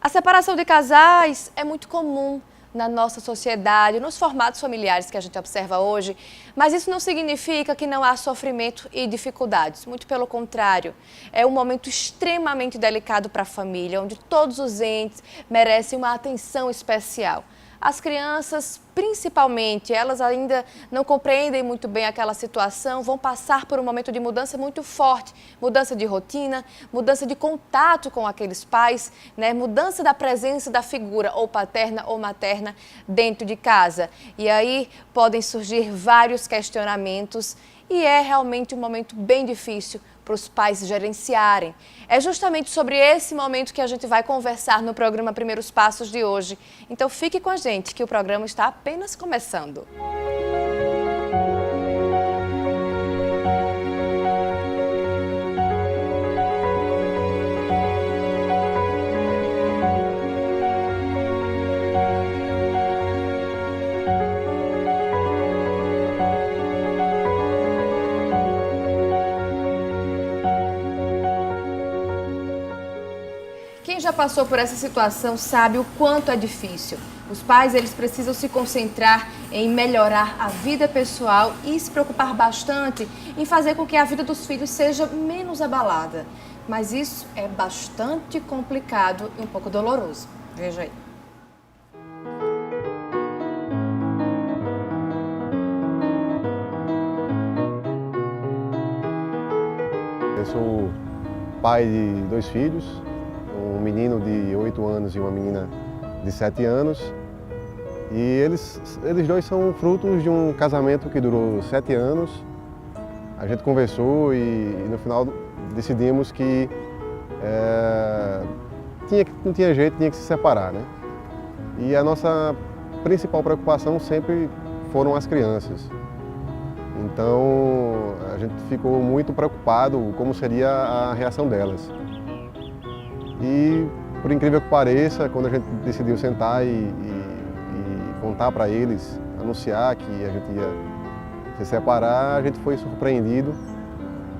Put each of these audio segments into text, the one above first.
A separação de casais é muito comum na nossa sociedade, nos formatos familiares que a gente observa hoje, mas isso não significa que não há sofrimento e dificuldades. Muito pelo contrário, é um momento extremamente delicado para a família, onde todos os entes merecem uma atenção especial. As crianças, principalmente, elas ainda não compreendem muito bem aquela situação, vão passar por um momento de mudança muito forte, mudança de rotina, mudança de contato com aqueles pais, né? Mudança da presença da figura ou paterna ou materna dentro de casa. E aí podem surgir vários questionamentos e é realmente um momento bem difícil para os pais gerenciarem. É justamente sobre esse momento que a gente vai conversar no programa Primeiros Passos de hoje. Então fique com a gente que o programa está apenas começando. Quem já passou por essa situação sabe o quanto é difícil. Os pais, eles precisam se concentrar em melhorar a vida pessoal e se preocupar bastante em fazer com que a vida dos filhos seja menos abalada. Mas isso é bastante complicado e um pouco doloroso. Veja aí. Eu sou pai de 2 filhos. Um menino de 8 anos e uma menina de 7 anos. E eles dois são frutos de um casamento que durou 7 anos. A gente conversou e no final decidimos que não tinha jeito, tinha que se separar, né? E a nossa principal preocupação sempre foram as crianças. Então a gente ficou muito preocupado como seria a reação delas. E, por incrível que pareça, quando a gente decidiu sentar e contar para eles, anunciar que a gente ia se separar, a gente foi surpreendido.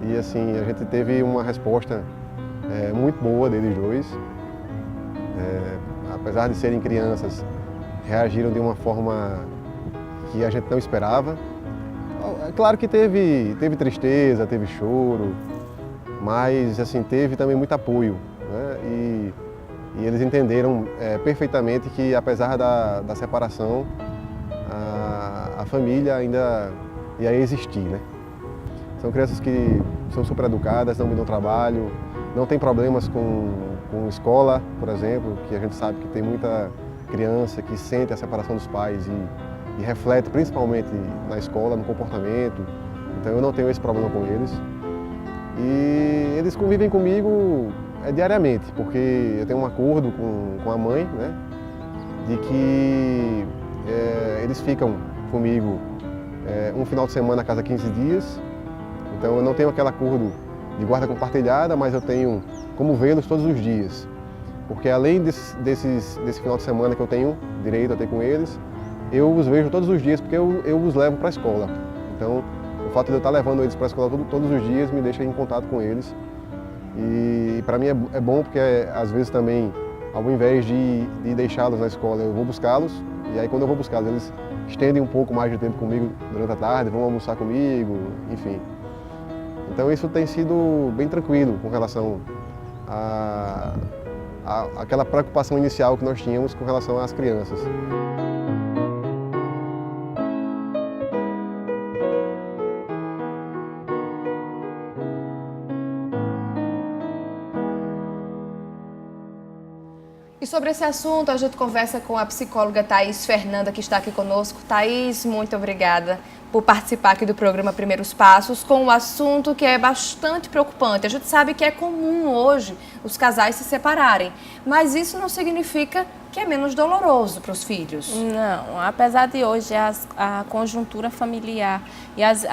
E assim, a gente teve uma resposta muito boa deles dois. Apesar de serem crianças, reagiram de uma forma que a gente não esperava. É claro que teve tristeza, teve choro, mas assim, teve também muito apoio. E eles entenderam perfeitamente que, apesar da separação, a família ainda ia existir, né? São crianças que são super educadas, não me dão trabalho, não tem problemas com escola, por exemplo, que a gente sabe que tem muita criança que sente a separação dos pais e reflete principalmente na escola, no comportamento. Então eu não tenho esse problema com eles. E eles convivem comigo diariamente, porque eu tenho um acordo com a mãe, né, de que eles ficam comigo um final de semana a cada 15 dias. Então eu não tenho aquele acordo de guarda compartilhada, mas eu tenho como vê-los todos os dias. Porque além desse final de semana que eu tenho direito a ter com eles, eu os vejo todos os dias porque eu os levo para a escola. Então o fato de eu estar levando eles para a escola todos os dias me deixa em contato com eles. E para mim é bom porque às vezes também, ao invés de deixá-los na escola, eu vou buscá-los. E aí quando eu vou buscá-los, eles estendem um pouco mais de tempo comigo durante a tarde, vão almoçar comigo, enfim. Então isso tem sido bem tranquilo com relação àquela preocupação inicial que nós tínhamos com relação às crianças. E sobre esse assunto, a gente conversa com a psicóloga Thaís Fernanda, que está aqui conosco. Thaís, muito obrigada por participar aqui do programa Primeiros Passos, com um assunto que é bastante preocupante. A gente sabe que é comum hoje os casais se separarem, mas isso não significa que é menos doloroso para os filhos. Não, apesar de hoje a conjuntura familiar e as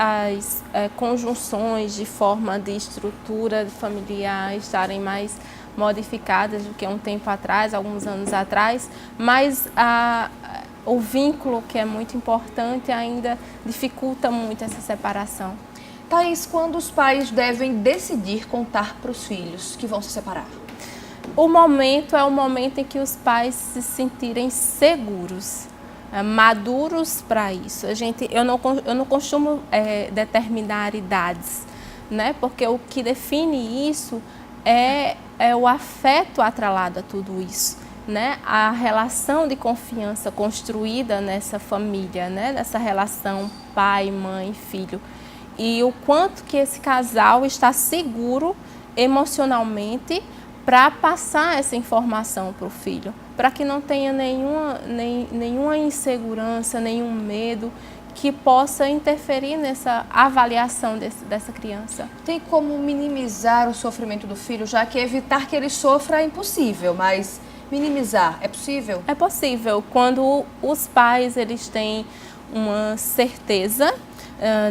conjunções de forma de estrutura familiar estarem mais modificadas do que um tempo atrás, alguns anos atrás, mas o vínculo, que é muito importante, ainda dificulta muito essa separação. Thaís, quando os pais devem decidir contar para os filhos que vão se separar? O momento é o momento em que os pais se sentirem seguros, maduros para isso. Eu não costumo determinar idades, né? Porque o que define isso é o afeto atrelado a tudo isso, né? A relação de confiança construída nessa família, né? Nessa relação pai, mãe, filho. E o quanto que esse casal está seguro emocionalmente para passar essa informação para o filho, para que não tenha nenhuma insegurança, nenhum medo que possa interferir nessa avaliação dessa criança. Tem como minimizar o sofrimento do filho, já que evitar que ele sofra é impossível, mas minimizar é possível? É possível quando os pais eles têm uma certeza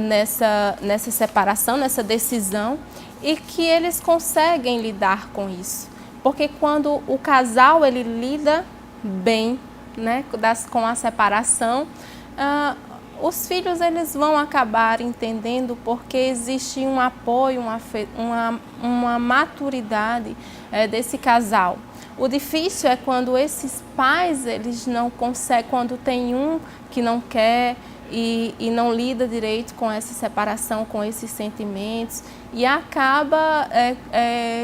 nessa separação, nessa decisão, e que eles conseguem lidar com isso. Porque quando o casal ele lida bem, né, com a separação, os filhos eles vão acabar entendendo porque existe um apoio, uma maturidade desse casal. O difícil é quando esses pais eles não conseguem, quando tem um que não quer e não lida direito com essa separação, com esses sentimentos, e acaba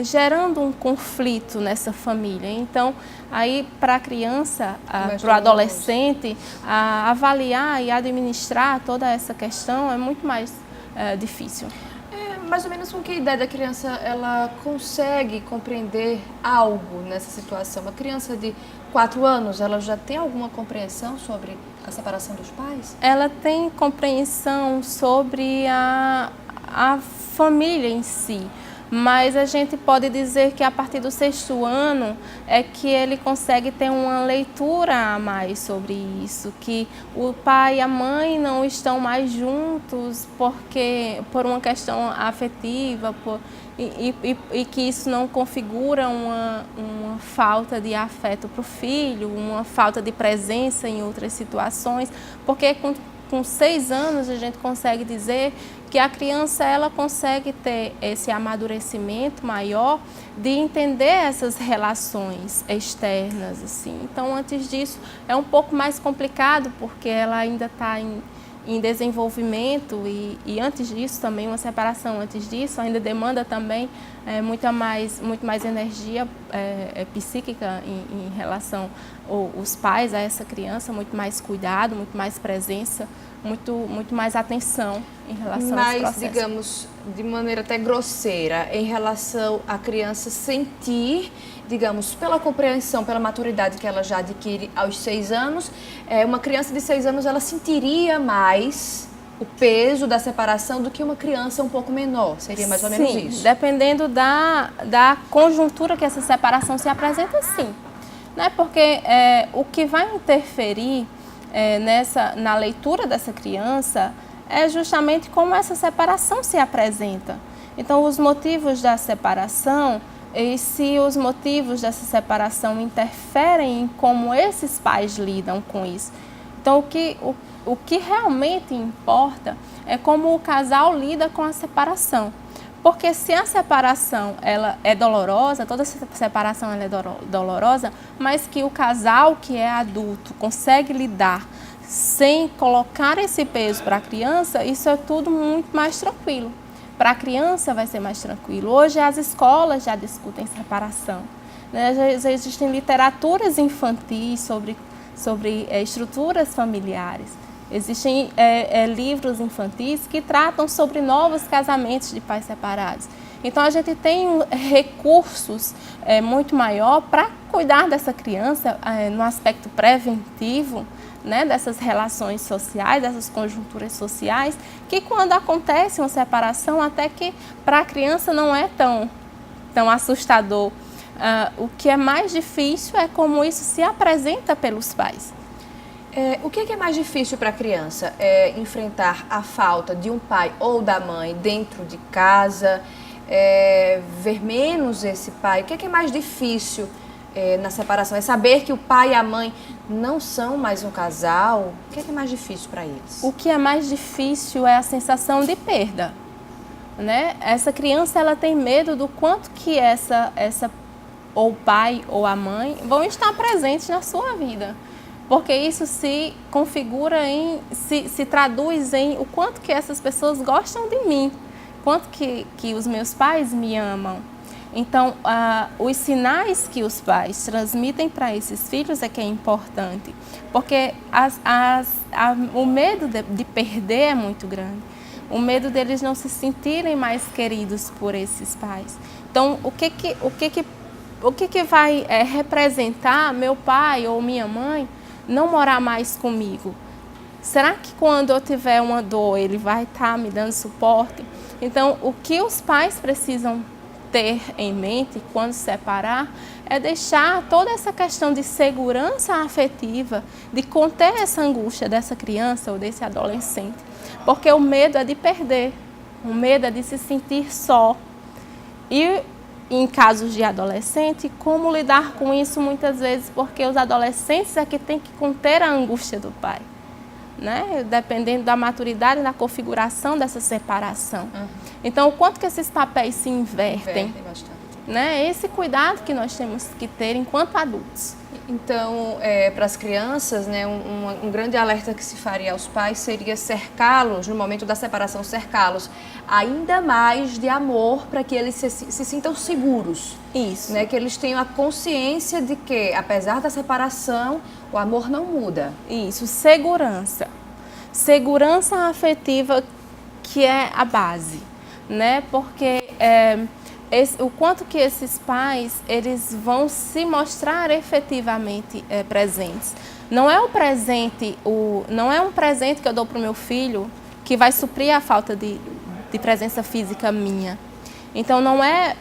gerando um conflito nessa família. Então, aí para a criança, para o adolescente, avaliar e administrar toda essa questão é muito mais difícil. Mais ou menos com que idade a criança ela consegue compreender algo nessa situação? Uma criança de 4 anos, ela já tem alguma compreensão sobre a separação dos pais? Ela tem compreensão sobre a família em si, mas a gente pode dizer que a partir do 6º ano é que ele consegue ter uma leitura a mais sobre isso, que o pai e a mãe não estão mais juntos por uma questão afetiva, e que isso não configura uma falta de afeto para o filho, uma falta de presença em outras situações, porque com 6 anos a gente consegue dizer que a criança ela consegue ter esse amadurecimento maior de entender essas relações externas, assim. Então, antes disso é um pouco mais complicado porque ela ainda está em desenvolvimento e antes disso também uma separação antes disso ainda demanda também muito mais energia psíquica em relação os pais a essa criança, muito mais cuidado, muito mais presença, muito mais atenção em relação a esse processo. Mas, digamos, de maneira até grosseira, em relação à criança sentir, digamos, pela compreensão, pela maturidade que ela já adquire aos 6 anos, uma criança de 6 anos, ela sentiria mais o peso da separação do que uma criança um pouco menor? Seria mais ou menos isso? Sim, dependendo da conjuntura que essa separação se apresenta, sim. Né? Porque o que vai interferir na leitura dessa criança é justamente como essa separação se apresenta. Então, os motivos da separação, e se os motivos dessa separação interferem em como esses pais lidam com isso. Então, o que realmente importa é como o casal lida com a separação. Porque se a separação ela é dolorosa, toda separação ela é dolorosa, mas que o casal que é adulto consegue lidar sem colocar esse peso para a criança, isso é tudo muito mais tranquilo. Para a criança vai ser mais tranquilo. Hoje as escolas já discutem separação, né? Já existem literaturas infantis sobre estruturas familiares. Existem livros infantis que tratam sobre novos casamentos de pais separados. Então, a gente tem recursos muito maior para cuidar dessa criança no aspecto preventivo, né, dessas relações sociais, dessas conjunturas sociais, que quando acontece uma separação, até que para a criança não é tão assustador. O que é mais difícil é como isso se apresenta pelos pais. O que é mais difícil para a criança? Enfrentar a falta de um pai ou da mãe dentro de casa, ver menos esse pai? O que é mais difícil na separação? É saber que o pai e a mãe não são mais um casal? O que é mais difícil para eles? O que é mais difícil é a sensação de perda, né? Essa criança ela tem medo do quanto que essa ou o pai ou a mãe vão estar presentes na sua vida. Porque isso se configura se traduz em o quanto que essas pessoas gostam de mim, quanto que os meus pais me amam. Então, os sinais que os pais transmitem para esses filhos é que é importante, porque o medo de perder é muito grande, o medo deles não se sentirem mais queridos por esses pais. Então, o que vai representar meu pai ou minha mãe não morar mais comigo? Será que quando eu tiver uma dor, ele vai estar me dando suporte? Então, o que os pais precisam ter em mente quando separar é deixar toda essa questão de segurança afetiva, de conter essa angústia dessa criança ou desse adolescente. Porque o medo é de perder, o medo é de se sentir só. E em casos de adolescente, como lidar com isso muitas vezes? Porque os adolescentes é que têm que conter a angústia do pai, né? Dependendo da maturidade e da configuração dessa separação. Então, o quanto que esses papéis se invertem, bastante. Né? Esse cuidado que nós temos que ter enquanto adultos. Então, para as crianças, né, um grande alerta que se faria aos pais seria cercá-los, no momento da separação, cercá-los ainda mais de amor para que eles se sintam seguros. Isso. Né, que eles tenham a consciência de que, apesar da separação, o amor não muda. Isso, segurança. Segurança afetiva que é a base, né? Porque o quanto que esses pais eles vão se mostrar efetivamente presentes. Não é um presente que eu dou para o meu filho que vai suprir a falta de presença física minha. Então não é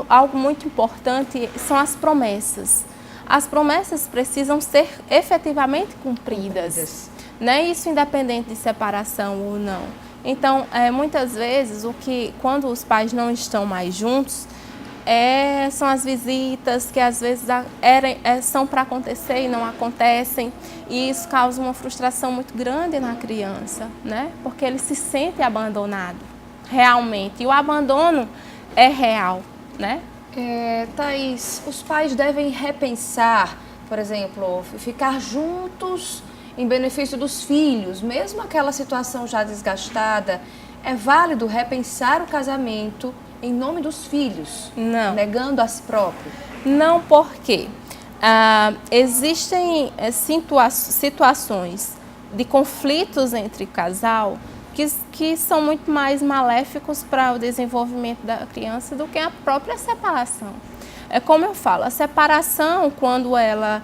algo muito importante são as promessas. As promessas precisam ser efetivamente cumpridas, né? Isso independente de separação ou não. Então, muitas vezes, quando os pais não estão mais juntos, são as visitas que às vezes são para acontecer e não acontecem. E isso causa uma frustração muito grande na criança, né? Porque ele se sente abandonado, realmente. E o abandono é real, né? Thaís, os pais devem repensar, por exemplo, ficar juntos em benefício dos filhos, mesmo aquela situação já desgastada. É válido repensar o casamento em nome dos filhos, não, negando a si próprio? Não, porque existem situações de conflitos entre o casal que são muito mais maléficos para o desenvolvimento da criança do que a própria separação. É como eu falo, a separação, quando ela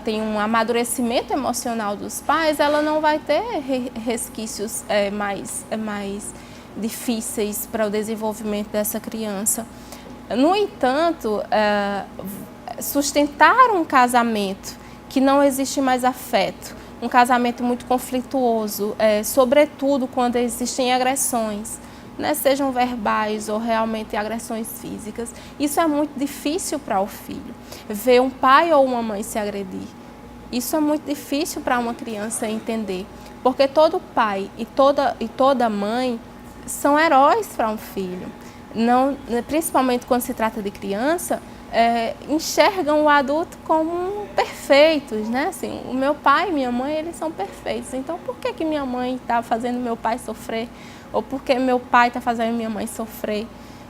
tem um amadurecimento emocional dos pais, ela não vai ter resquícios mais difíceis para o desenvolvimento dessa criança. No entanto, sustentar um casamento que não existe mais afeto, um casamento muito conflituoso, sobretudo quando existem agressões, né, sejam verbais ou realmente agressões físicas, isso é muito difícil para o filho. Ver um pai ou uma mãe se agredir, isso é muito difícil para uma criança entender, porque todo pai e toda mãe são heróis para um filho. Não, principalmente quando se trata de criança, enxergam o adulto como perfeitos, né? Assim, o meu pai e minha mãe, eles são perfeitos. Então, por que minha mãe está fazendo meu pai sofrer? Ou por que meu pai está fazendo minha mãe sofrer?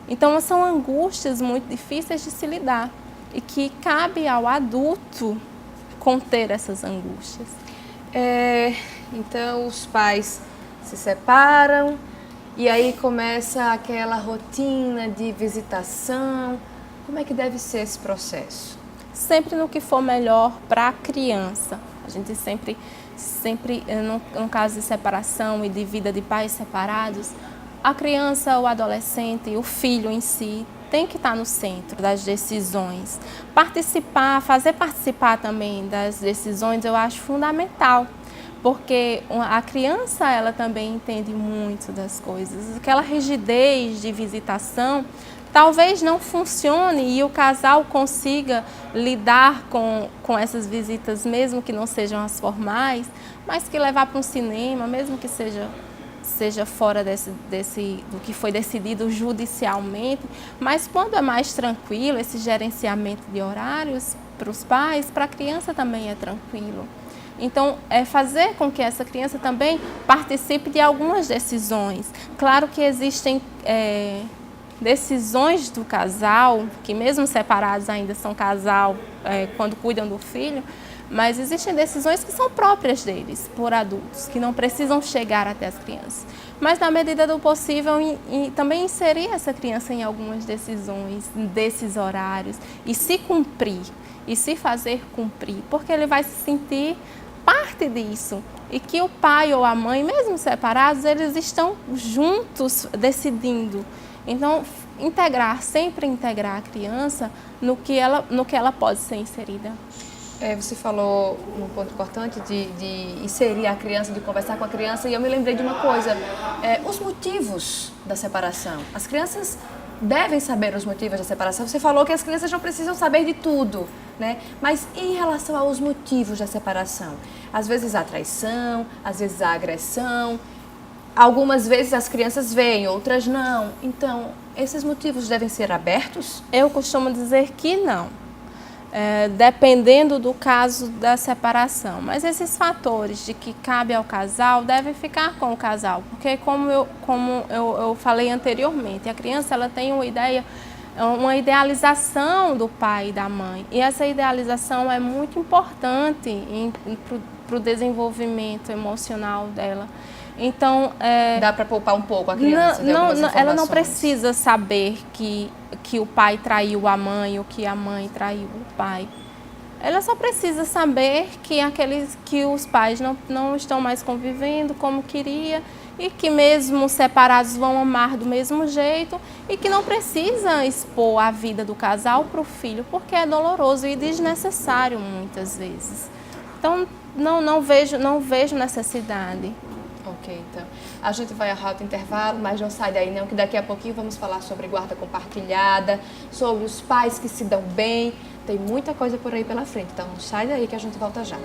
Então, são angústias muito difíceis de se lidar e que cabe ao adulto conter essas angústias. Então, os pais se separam e aí começa aquela rotina de visitação. Como é que deve ser esse processo? Sempre no que for melhor para a criança. A gente sempre no caso de separação e de vida de pais separados, a criança, o adolescente, o filho em si, tem que estar no centro das decisões. Fazer participar também das decisões, eu acho fundamental. Porque a criança, ela também entende muito das coisas. Aquela rigidez de visitação talvez não funcione e o casal consiga lidar com essas visitas, mesmo que não sejam as formais, mas que levar para um cinema, mesmo que seja seja fora do que foi decidido judicialmente, mas quando é mais tranquilo, esse gerenciamento de horários para os pais, para a criança também é tranquilo. Então, é fazer com que essa criança também participe de algumas decisões. Claro que existem decisões do casal, que mesmo separados ainda são casal quando cuidam do filho, mas existem decisões que são próprias deles, por adultos, que não precisam chegar até as crianças. Mas, na medida do possível, também inserir essa criança em algumas decisões desses horários e se cumprir, e se fazer cumprir, porque ele vai se sentir parte disso. E que o pai ou a mãe, mesmo separados, eles estão juntos decidindo. Então, sempre integrar a criança no que ela pode ser inserida. Você falou um ponto importante de inserir a criança, de conversar com a criança, e eu me lembrei de uma coisa, os motivos da separação. As crianças devem saber os motivos da separação. Você falou que as crianças não precisam saber de tudo, né? Mas e em relação aos motivos da separação? Às vezes há traição, às vezes há agressão, algumas vezes as crianças veem, outras não. Então, esses motivos devem ser abertos? Eu costumo dizer que não. Dependendo do caso da separação. Mas esses fatores de que cabe ao casal devem ficar com o casal, porque como eu falei anteriormente, a criança ela tem uma idealização do pai e da mãe, e essa idealização é muito importante para o desenvolvimento emocional dela. Então, dá para poupar um pouco a criança de algumas informações? Ela não precisa saber que o pai traiu a mãe ou que a mãe traiu o pai. Ela só precisa saber que os pais não estão mais convivendo como queria e que mesmo separados vão amar do mesmo jeito e que não precisa expor a vida do casal para o filho, porque é doloroso e desnecessário muitas vezes. Então, não vejo necessidade. Ok, então a gente vai ao rápido intervalo, mas não sai daí não, que daqui a pouquinho vamos falar sobre guarda compartilhada, sobre os pais que se dão bem, tem muita coisa por aí pela frente, então não sai daí que a gente volta já.